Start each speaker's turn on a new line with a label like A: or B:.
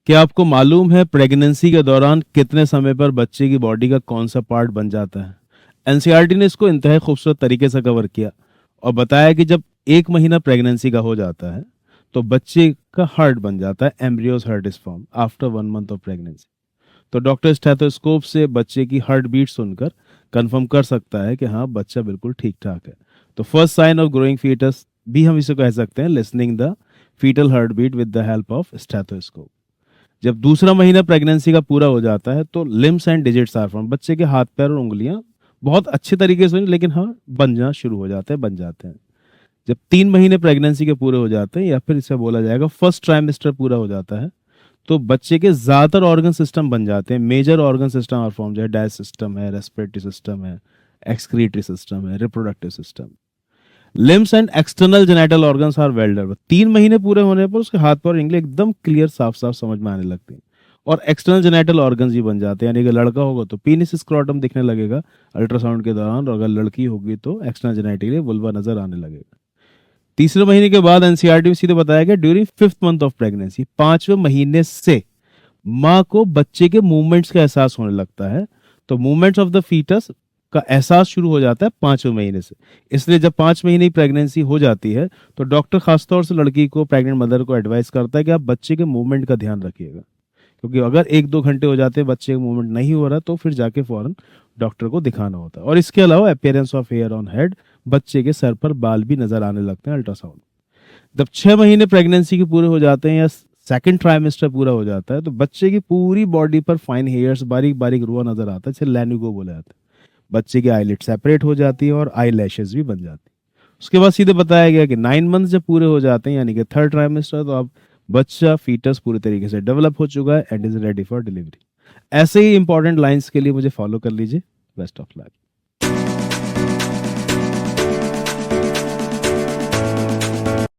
A: क्या आपको मालूम है प्रेगनेंसी के दौरान कितने समय पर बच्चे की बॉडी का कौन सा पार्ट बन जाता है? एनसीईआरटी ने इसको इंतहाई खूबसूरत तरीके से कवर किया और बताया कि जब 1 महीना प्रेगनेंसी का हो जाता है तो बच्चे का हार्ट बन जाता है, embryos heart is form after 1 month of pregnancy. तो डॉक्टर स्टेथोस्कोप से बच्चे की हार्ट बीट सुनकर कंफर्म कर सकता है कि हाँ, बच्चा बिल्कुल ठीक ठाक है। तो first sign of growing fetus भी हम इसे कह सकते हैं, listening the fetal heart beat with the help of stethoscope. जब दूसरा महीना प्रेगनेंसी का पूरा हो जाता है तो limbs and digits are form, बच्चे के हाथ पैर और उंगलियां बहुत अच्छे तरीके से नहीं, लेकिन हाँ, बनना शुरू हो जाते हैं, बन जाते हैं। जब 3 महीने प्रेगनेंसी के पूरे हो जाते हैं या फिर इसे बोला जाएगा फर्स्ट ट्राइमेस्टर पूरा हो जाता है तो बच्चे के ज्यादातर ऑर्गन सिस्टम बन जाते हैं। मेजर ऑर्गन सिस्टम और फॉर्म, जैसे डाइजेस्ट सिस्टम है, रेस्पिरेटरी सिस्टम है, एक्सक्रीटरी सिस्टम है, reproductive system. Limbs and external genital organs are well developed. 3 महीने पूरे होने पर उसके हाथ पैर इंगली एकदम क्लियर, साफ साफ समझ में आने लगती हैं और एक्सटर्नल जेनिटल ऑर्गन्स भी बन जाते हैं। यानी कि लड़का होगा तो पीनिस स्क्रोटम दिखने लगेगा अल्ट्रासाउंड के दौरान, और अगर लड़की होगी तो एक्सटर्नल जेनेटिकली वुल्वा नजर आने लगेगा। तीसरे महीने के बाद एनसीईआरटी में सीधे बताया गया during 5th month of pregnancy, 5वें महीने से माँ को बच्चे के मूवमेंट्स का एहसास होने लगता है। तो मूवमेंट्स ऑफ द फीटस का एहसास शुरू हो जाता है 5वें महीने से। इसलिए जब 5 महीने की प्रेगनेंसी हो जाती है तो डॉक्टर खासतौर से लड़की को, प्रेग्नेंट मदर को एडवाइस करता है कि आप बच्चे के मूवमेंट का ध्यान रखिएगा, क्योंकि अगर 1-2 घंटे हो जाते हैं बच्चे का मूवमेंट नहीं हो रहा तो फिर जाके फौरन डॉक्टर को दिखाना होता है। और इसके अलावा appearance of hair on head, बच्चे के सर पर बाल भी नजर आने लगते हैं अल्ट्रासाउंड। जब 6 महीने प्रेगनेंसी के पूरे हो जाते हैं या सेकंड ट्राइमेस्टर पूरा हो जाता है तो बच्चे की पूरी बॉडी पर फाइन हेयर्स, बारीक बारीक रुआ नजर आता है, जिसे लैनुगो बोला जाता है। बच्चे की आईलिड सेपरेट हो जाती है और आई लैशेज भी बन जाती है। उसके बाद सीधे बताया गया कि 9 मंथ जब पूरे हो जाते हैं, यानी कि थर्ड ट्राइमेस्टर, तो अब बच्चा, फीटस पूरे तरीके से डेवलप हो चुका है and is ready for delivery. ऐसे ही इंपॉर्टेंट लाइंस के लिए मुझे फॉलो कर लीजिए। Best of luck.